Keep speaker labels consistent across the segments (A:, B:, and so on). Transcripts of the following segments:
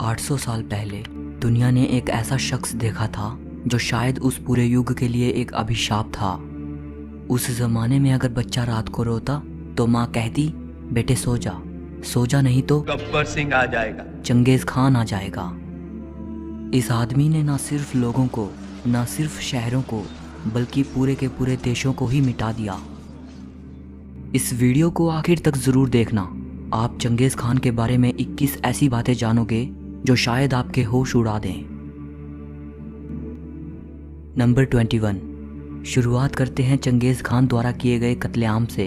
A: 800 साल पहले दुनिया ने एक ऐसा शख्स देखा था जो शायद उस पूरे युग के लिए एक अभिशाप था। उस जमाने में अगर बच्चा रात को रोता तो माँ कहती, बेटे सो जा नहीं तो
B: गब्बर सिंह आ जाएगा,
A: चंगेज खान आ जाएगा। इस आदमी ने ना सिर्फ लोगों को, ना सिर्फ शहरों को, बल्कि पूरे के पूरे देशों को ही मिटा दिया। इस वीडियो को आखिर तक जरूर देखना। आप चंगेज खान के बारे में 21 ऐसी बातें जानोगे जो शायद आपके होश उड़ा दें। नंबर 21। शुरुआत करते हैं चंगेज खान द्वारा किए गए कत्लेआम से।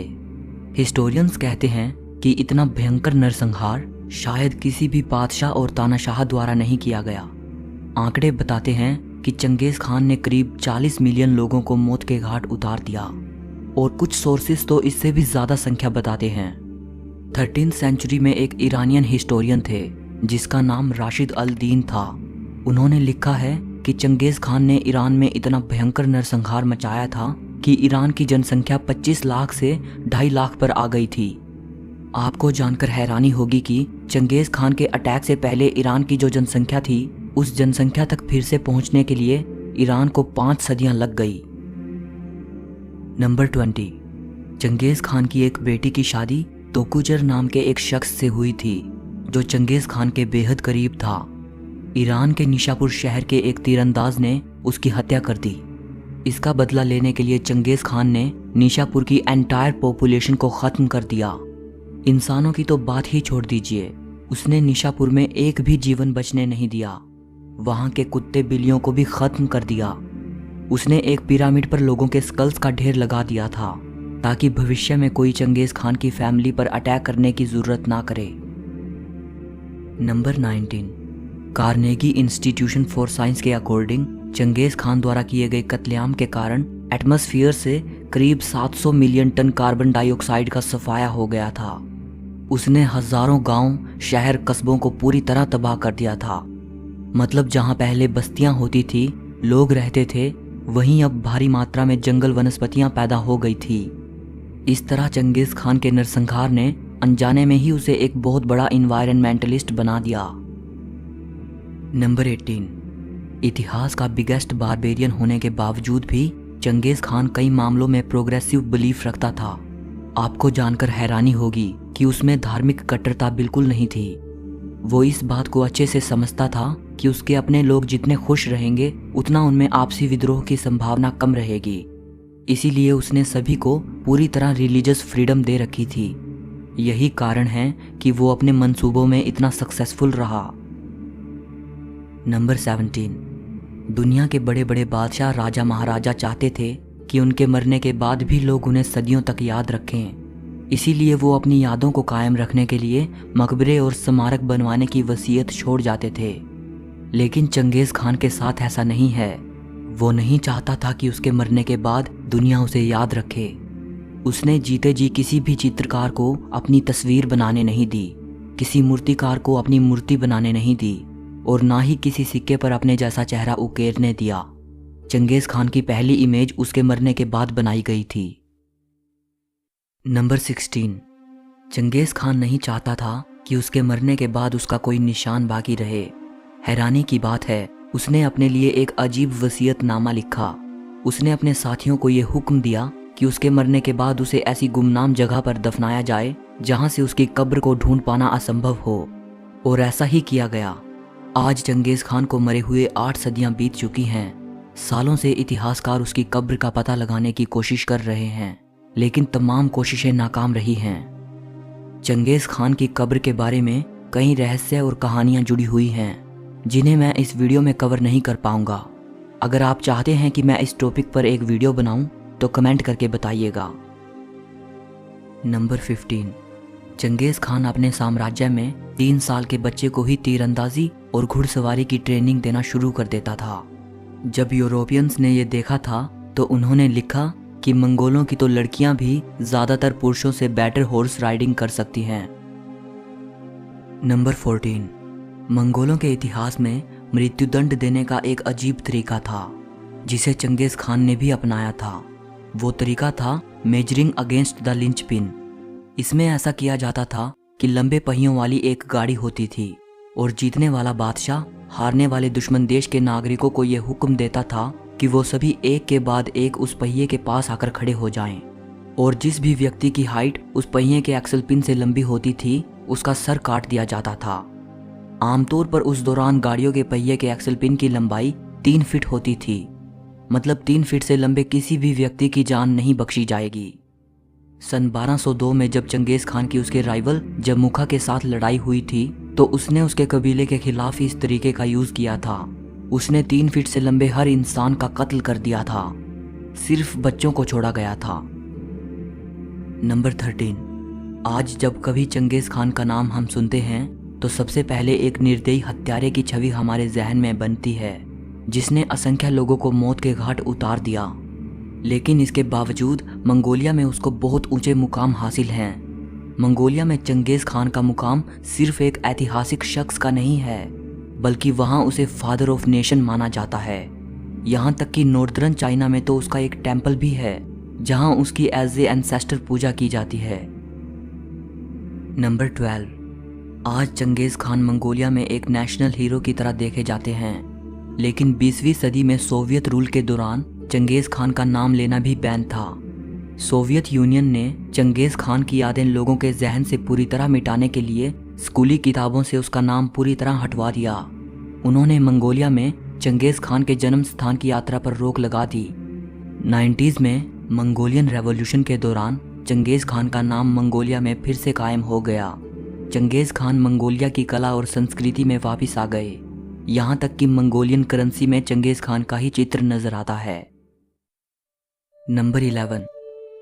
A: हिस्टोरियंस कहते हैं कि इतना भयंकर नरसंहार शायद किसी भी बादशाह और तानाशाह द्वारा नहीं किया गया। आंकड़े बताते हैं कि चंगेज खान ने करीब 40 मिलियन लोगों को मौत के घाट उतार दिया और कुछ सोर्सेस तो इससे भी ज़्यादा संख्या बताते हैं। 13वीं सेंचुरी में एक ईरानियन हिस्टोरियन थे जिसका नाम राशिद अल दीन था। उन्होंने लिखा है कि चंगेज खान ने ईरान में इतना भयंकर नरसंहार मचाया था कि ईरान की जनसंख्या 25 लाख से 2.5 लाख पर आ गई थी। आपको जानकर हैरानी होगी कि चंगेज खान के अटैक से पहले ईरान की जो जनसंख्या थी उस जनसंख्या तक फिर से पहुंचने के लिए ईरान को 5 सदियां लग गई। नंबर 20। चंगेज खान की एक बेटी की शादी तोकुजर नाम के एक शख्स से हुई थी जो चंगेज खान के बेहद करीब था। ईरान के निशापुर शहर के एक तीरंदाज ने उसकी हत्या कर दी। इसका बदला लेने के लिए चंगेज खान ने निशापुर की एंटायर पॉपुलेशन को ख़त्म कर दिया। इंसानों की तो बात ही छोड़ दीजिए, उसने निशापुर में एक भी जीवन बचने नहीं दिया। वहाँ के कुत्ते बिल्लियों को भी ख़त्म कर दिया। उसने एक पिरामिड पर लोगों के स्कल्स का ढेर लगा दिया था ताकि भविष्य में कोई चंगेज खान की फैमिली पर अटैक करने की ज़रूरत ना करे। Number 19। Carnegie institution for science के अकॉर्डिंग चंगेज खान द्वारा किए गए कत्लेआम के कारण एटमॉस्फेयर से करीब 700 मिलियन टन कार्बन डाइऑक्साइड का सफाया हो गया था। उसने हजारों गांव, शहर, कस्बों को पूरी तरह तबाह कर दिया था। मतलब जहां पहले बस्तियां होती थी, लोग रहते थे, वहीं अब भारी मात्रा में जंगल वनस्पतियां पैदा हो गई थी। इस तरह चंगेज खान के नरसंहार ने अनजाने में ही उसे एक बहुत बड़ा इन्वायरमेंटलिस्ट बना दिया। नंबर 18। इतिहास का बिगेस्ट बारबेरियन होने के बावजूद भी चंगेज खान कई मामलों में प्रोग्रेसिव बिलीफ रखता था। आपको जानकर हैरानी होगी कि उसमें धार्मिक कट्टरता बिल्कुल नहीं थी। वो इस बात को अच्छे से समझता था कि उसके अपने लोग जितने खुश रहेंगे उतना उनमें आपसी विद्रोह की संभावना कम रहेगी। इसीलिए उसने सभी को पूरी तरह रिलीजियस फ्रीडम दे रखी थी। यही कारण है कि वो अपने मंसूबों में इतना सक्सेसफुल रहा। नंबर 17। दुनिया के बड़े बड़े बादशाह, राजा, महाराजा चाहते थे कि उनके मरने के बाद भी लोग उन्हें सदियों तक याद रखें। इसीलिए वो अपनी यादों को कायम रखने के लिए मकबरे और स्मारक बनवाने की वसीयत छोड़ जाते थे। लेकिन चंगेज खान के साथ ऐसा नहीं है। वो नहीं चाहता था कि उसके मरने के बाद दुनिया उसे याद रखे। उसने जीते जी किसी भी चित्रकार को अपनी तस्वीर बनाने नहीं दी, किसी मूर्तिकार को अपनी मूर्ति बनाने नहीं दी और ना ही किसी सिक्के पर अपने जैसा चेहरा उकेरने दिया। चंगेज खान की पहली इमेज उसके मरने के बाद बनाई गई थी। नंबर 16। चंगेज खान नहीं चाहता था कि उसके मरने के बाद उसका कोई निशान बाकी रहे। हैरानी की बात है, उसने अपने लिए एक अजीब वसीयतनामा लिखा। उसने अपने साथियों को यह हुक्म दिया कि उसके मरने के बाद उसे ऐसी गुमनाम जगह पर दफनाया जाए जहां से उसकी कब्र को ढूंढ पाना असंभव हो, और ऐसा ही किया गया। आज चंगेज खान को मरे हुए 8 सदियां बीत चुकी हैं। सालों से इतिहासकार उसकी कब्र का पता लगाने की कोशिश कर रहे हैं, लेकिन तमाम कोशिशें नाकाम रही हैं। चंगेज खान की कब्र के बारे में कई रहस्य और कहानियां जुड़ी हुई हैं जिन्हें मैं इस वीडियो में कवर नहीं कर पाऊंगा। अगर आप चाहते हैं कि मैं इस टॉपिक पर एक वीडियो बनाऊं तो कमेंट करके बताइएगा। नंबर 15। चंगेज खान अपने साम्राज्य में 3 साल के बच्चे को ही तीरंदाजी और घुड़सवारी की ट्रेनिंग देना शुरू कर देता था। जब यूरोपियंस ने यह देखा था तो उन्होंने लिखा कि मंगोलों की तो लड़कियां भी ज्यादातर पुरुषों से बेटर हॉर्स राइडिंग कर सकती हैं। नंबर 14। मंगोलों के इतिहास में मृत्युदंड देने का एक अजीब तरीका था जिसे चंगेज खान ने भी अपनाया था। वो तरीका था मेजरिंग अगेंस्ट द लिंचपिन। इसमें ऐसा किया जाता था कि लंबे पहियों वाली एक गाड़ी होती थी और जीतने वाला बादशाह हारने वाले दुश्मन देश के नागरिकों को यह हुक्म देता था कि वो सभी एक के बाद एक उस पहिए के पास आकर खड़े हो जाएं, और जिस भी व्यक्ति की हाइट उस पहिए के एक्सल पिन से लंबी होती थी उसका सर काट दिया जाता था। आमतौर पर उस दौरान गाड़ियों के पहिए के एक्सल पिन की लंबाई 3 फीट होती थी, मतलब 3 फीट से लंबे किसी भी व्यक्ति की जान नहीं बख्शी जाएगी। सन 1202 में जब चंगेज खान की उसके राइवल जमुखा के साथ लड़ाई हुई थी तो उसने उसके कबीले के खिलाफ इस तरीके का यूज किया था। उसने 3 फीट से लंबे हर इंसान का कत्ल कर दिया था, सिर्फ बच्चों को छोड़ा गया था। नंबर 13। आज जब कभी चंगेज खान का नाम हम सुनते हैं तो सबसे पहले एक निर्दयी हत्यारे की छवि हमारे जहन में बनती है, जिसने असंख्य लोगों को मौत के घाट उतार दिया। लेकिन इसके बावजूद मंगोलिया में उसको बहुत ऊंचे मुकाम हासिल हैं। मंगोलिया में चंगेज खान का मुकाम सिर्फ एक ऐतिहासिक शख्स का नहीं है, बल्कि वहाँ उसे फादर ऑफ नेशन माना जाता है। यहाँ तक कि नॉर्दर्न चाइना में तो उसका एक टेम्पल भी है जहाँ उसकी एज ए एंसेस्टर पूजा की जाती है। नंबर 12। आज चंगेज खान मंगोलिया में एक नेशनल हीरो की तरह देखे जाते हैं, लेकिन 20वीं सदी में सोवियत रूल के दौरान चंगेज खान का नाम लेना भी बैन था। सोवियत यूनियन ने चंगेज खान की यादें लोगों के जहन से पूरी तरह मिटाने के लिए स्कूली किताबों से उसका नाम पूरी तरह हटवा दिया। उन्होंने मंगोलिया में चंगेज खान के जन्म स्थान की यात्रा पर रोक लगा दी। 90s में मंगोलियन रेवोल्यूशन के दौरान चंगेज खान का नाम मंगोलिया में फिर से कायम हो गया। चंगेज खान मंगोलिया की कला और संस्कृति में वापस आ गए, यहाँ तक कि मंगोलियन करेंसी में चंगेज खान का ही चित्र नजर आता है। नंबर 11।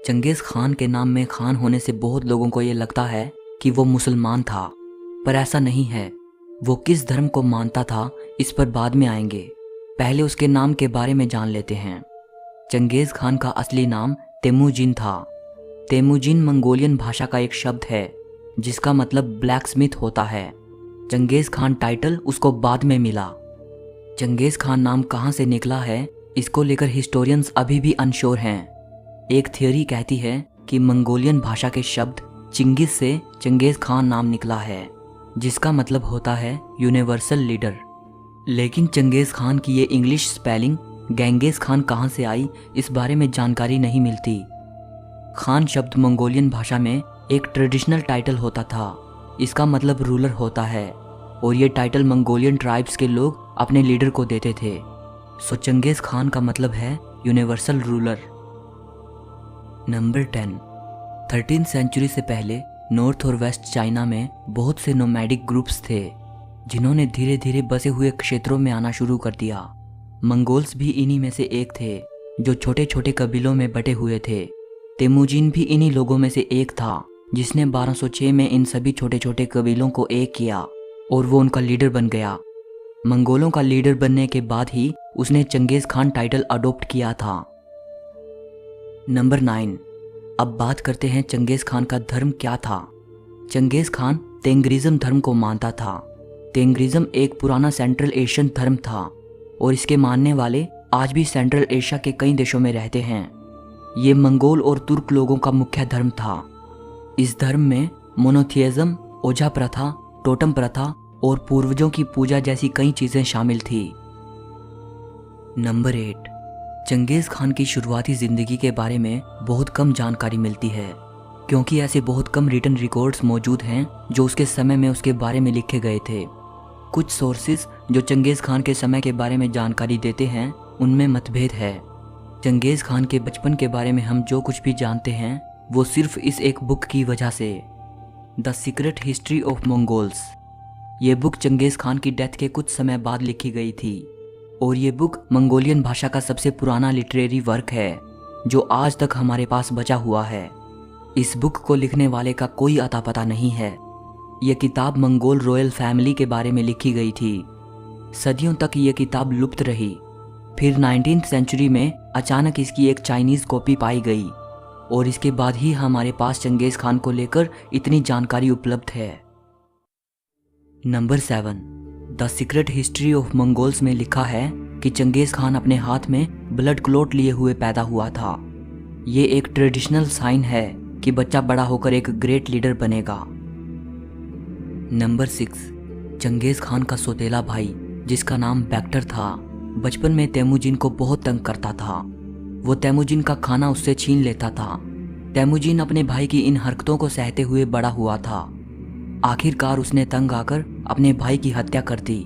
A: चंगेज खान के नाम में खान होने से बहुत लोगों को ये लगता है कि वो मुसलमान था, पर ऐसा नहीं है। वो किस धर्म को मानता था इस पर बाद में आएंगे, पहले उसके नाम के बारे में जान लेते हैं। चंगेज खान का असली नाम तेमुजिन था। तेमुजिन मंगोलियन भाषा का एक शब्द है जिसका मतलब ब्लैक स्मिथ होता है। चंगेज खान टाइटल उसको बाद में मिला। चंगेज खान नाम कहाँ से निकला है इसको लेकर हिस्टोरियंस अभी भी अनश्योर हैं। एक थियोरी कहती है कि मंगोलियन भाषा के शब्द चिंगिस से चंगेज खान नाम निकला है, जिसका मतलब होता है यूनिवर्सल लीडर। लेकिन चंगेज खान की ये इंग्लिश स्पेलिंग गेंगेज खान कहाँ से आई इस बारे में जानकारी नहीं मिलती। खान शब्द मंगोलियन भाषा में एक ट्रेडिशनल टाइटल होता था, इसका मतलब रूलर होता है, और ये टाइटल मंगोलियन ट्राइब्स के लोग अपने लीडर को देते थे। सो चंगेज खान का मतलब है universal ruler. Number 10। 13th century से पहले नॉर्थ और वेस्ट चाइना में बहुत से नोमैडिक ग्रुप्स थे जिन्होंने धीरे धीरे बसे हुए क्षेत्रों में आना शुरू कर दिया। मंगोल्स भी इन्हीं में से एक थे जो छोटे छोटे कबीलों में बटे हुए थे। तेमुजिन भी इन्हीं लोगों में से एक था जिसने 1206 में इन सभी छोटे छोटे कबीलों को एक किया और वो उनका लीडर बन गया। मंगोलों का लीडर बनने के बाद ही उसने चंगेज खान टाइटल अडॉप्ट किया था। नंबर 9। अब बात करते हैं चंगेज खान का धर्म क्या था। चंगेज खान तेंग्रिज्म धर्म को मानता था। तेंग्रिज्म एक पुराना सेंट्रल एशियन धर्म था और इसके मानने वाले आज भी सेंट्रल एशिया के कई देशों में रहते हैं। ये मंगोल और तुर्क लोगों का मुख्य धर्म था। इस धर्म में मोनोथियज्म, ओझा प्रथा, टोटम प्रथा और पूर्वजों की पूजा जैसी कई चीजें शामिल थी। नंबर 8। चंगेज खान की शुरुआती जिंदगी के बारे में बहुत कम जानकारी मिलती है, क्योंकि ऐसे बहुत कम रिटन रिकॉर्ड्स मौजूद हैं जो उसके समय में उसके बारे में लिखे गए थे। कुछ सोर्सेज जो चंगेज खान के समय के बारे में जानकारी देते हैं उनमें मतभेद है। चंगेज खान के बचपन के बारे में हम जो कुछ भी जानते हैं वो सिर्फ इस एक बुक की वजह से, the secret history of Mongols. ये बुक चंगेज खान की डेथ के कुछ समय बाद लिखी गई थी और ये बुक मंगोलियन भाषा का सबसे पुराना लिटरेरी वर्क है जो आज तक हमारे पास बचा हुआ है। इस बुक को लिखने वाले का कोई अता पता नहीं है। यह किताब मंगोल रॉयल फैमिली के बारे में लिखी गई थी। सदियों तक ये किताब लुप्त रही। फिर 19th सेंचुरी में अचानक इसकी एक चाइनीज कॉपी पाई गई और इसके बाद ही हमारे पास चंगेज खान को लेकर इतनी जानकारी उपलब्ध है। Number 7। The secret history of Mongols में लिखा है कि चंगेज खान अपने हाथ में ब्लड क्लॉट लिए हुए पैदा हुआ था। ये एक ट्रेडिशनल साइन है कि बच्चा बड़ा होकर एक ग्रेट लीडर बनेगा। नंबर 6। चंगेज़ खान का सौतेला भाई, जिसका नाम बैक्टर था, बचपन में तेमुजिन को बहुत तंग करता था। वो तेमुजिन का खाना उससे छीन लेता था। तेमुजिन अपने भाई की इन हरकतों को सहते हुए बड़ा हुआ था। आखिरकार उसने तंग आकर अपने भाई की हत्या कर दी।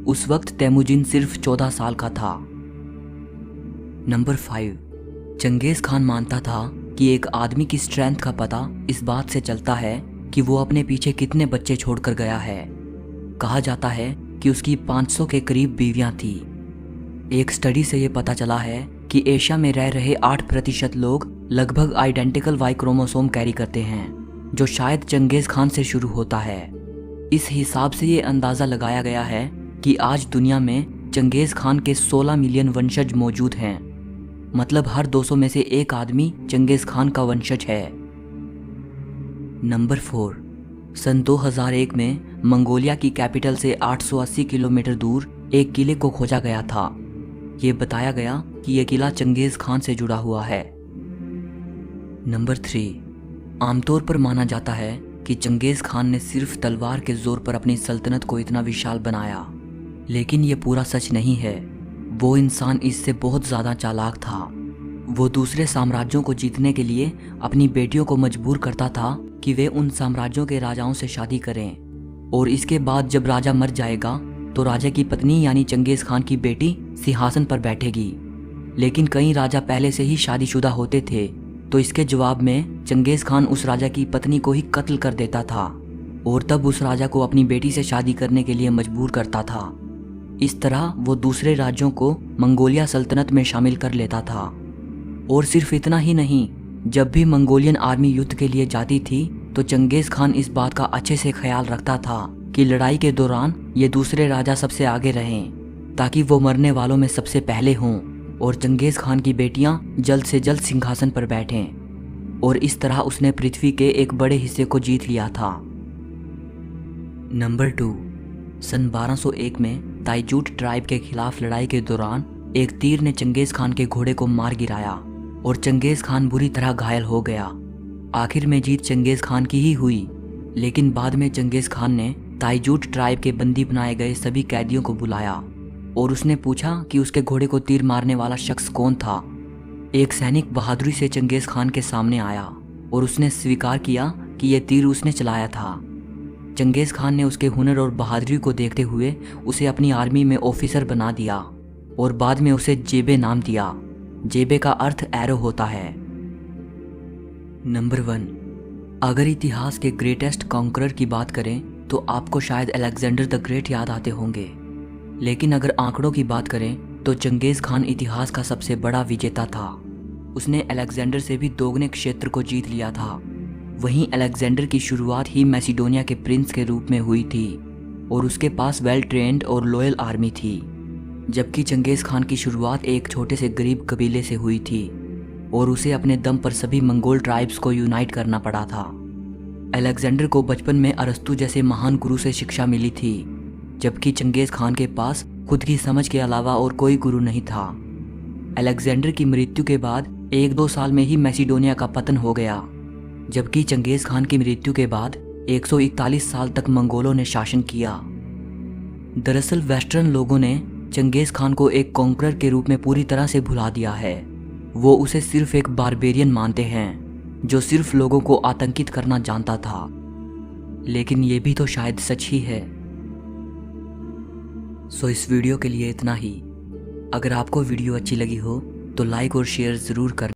A: उस वक्त तेमुजिन सिर्फ 14 साल का था। नंबर 5, चंगेज़ खान मानता था कि एक आदमी की स्ट्रेंथ का पता इस बात से चलता है कि वो अपने पीछे कितने बच्चे छोड़कर गया है। कहा जाता है कि उसकी 500 के करीब बीवियां थी। एक स्टडी से ये पता चला है कि एशिया में रह रहे 8% लोग लगभग आइडेंटिकल वाई क्रोमोसोम कैरी करते हैं, जो शायद चंगेज़ खान से शुरू होता है। इस हिसाब से ये अंदाज़ा लगाया गया है कि आज दुनिया में चंगेज़ खान के 16 मिलियन वंशज मौजूद हैं। मतलब हर 200 में से एक आदमी चंगेज़ खान का वंशज है। नंबर 4, सन 2001 में मंगोलिया की कैपिटल से 880 किलोमीटर दूर एक किले को खोजा गया था। ये बताया गया कि यह किला चंगेज़ खान से जुड़ा हुआ है। नंबर 3, आमतौर पर माना जाता है कि चंगेज़ खान ने सिर्फ तलवार के जोर पर अपनी सल्तनत को इतना विशाल बनाया, लेकिन ये पूरा सच नहीं है। वो इंसान इससे बहुत ज़्यादा चालाक था। वो दूसरे साम्राज्यों को जीतने के लिए अपनी बेटियों को मजबूर करता था कि वे उन साम्राज्यों के राजाओं से शादी करें, और इसके बाद जब राजा मर जाएगा तो राजा की पत्नी यानी चंगेज़ खान की बेटी सिंहासन पर बैठेगी। लेकिन कई राजा पहले से ही शादीशुदा होते थे, तो इसके जवाब में चंगेज़ खान उस राजा की पत्नी को ही कत्ल कर देता था और तब उस राजा को अपनी बेटी से शादी करने के लिए मजबूर करता था। इस तरह वो दूसरे राज्यों को मंगोलिया सल्तनत में शामिल कर लेता था। और सिर्फ इतना ही नहीं, जब भी मंगोलियन आर्मी युद्ध के लिए जाती थी तो चंगेज़ खान इस बात का अच्छे से ख्याल रखता था कि लड़ाई के दौरान ये दूसरे राजा सबसे आगे रहें, ताकि वो मरने वालों में सबसे पहले हों और चंगेज़ खान की बेटियां जल्द से जल्द सिंहासन पर बैठें। और इस तरह उसने पृथ्वी के एक बड़े हिस्से को जीत लिया था। नंबर 2, सन 1201 में ताइजूट ट्राइब के खिलाफ लड़ाई के दौरान एक तीर ने चंगेज़ खान के घोड़े को मार गिराया और चंगेज़ खान बुरी तरह घायल हो गया। आखिर में जीत चंगेज़ खान की ही हुई, लेकिन बाद में चंगेज़ खान ने ताइजूट ट्राइब के बंदी बनाए गए सभी कैदियों को बुलाया और उसने पूछा कि उसके घोड़े को तीर मारने वाला शख्स कौन था। एक सैनिक बहादुरी से चंगेज़ खान के सामने आया और उसने स्वीकार किया कि यह तीर उसने चलाया था। चंगेज़ खान ने उसके हुनर और बहादुरी को देखते हुए उसे अपनी आर्मी में ऑफिसर बना दिया और बाद में उसे जेबे नाम दिया। जेबे का अर्थ एरो होता है। नंबर 1, अगर इतिहास के ग्रेटेस्ट कॉन्करर की बात करें तो आपको शायद अलेक्जेंडर द ग्रेट याद आते होंगे, लेकिन अगर आंकड़ों की बात करें तो चंगेज़ खान इतिहास का सबसे बड़ा विजेता था। उसने अलेक्जेंडर से भी दोगुने क्षेत्र को जीत लिया था। वहीं अलेक्जेंडर की शुरुआत ही मैसिडोनिया के प्रिंस के रूप में हुई थी और उसके पास वेल ट्रेंड और लॉयल आर्मी थी, जबकि चंगेज़ खान की शुरुआत एक छोटे से गरीब कबीले से हुई थी और उसे अपने दम पर सभी मंगोल ट्राइब्स को यूनाइट करना पड़ा था। अलेक्जेंडर को बचपन में अरस्तु जैसे महान गुरु से शिक्षा मिली थी, जबकि चंगेज़ खान के पास खुद की समझ के अलावा और कोई गुरु नहीं था। अलेक्जेंडर की मृत्यु के बाद 1-2 साल में ही मैसिडोनिया का पतन हो गया, जबकि चंगेज़ खान की मृत्यु के बाद 141 साल तक मंगोलों ने शासन किया। दरअसल वेस्टर्न लोगों ने चंगेज़ खान को एक कॉन्करर के रूप में पूरी तरह से भुला दिया है। वो उसे सिर्फ एक बारबेरियन मानते हैं जो सिर्फ लोगों को आतंकित करना जानता था, लेकिन ये भी तो शायद सच ही है। सो इस वीडियो के लिए इतना ही। अगर आपको वीडियो अच्छी लगी हो तो लाइक और शेयर ज़रूर करना।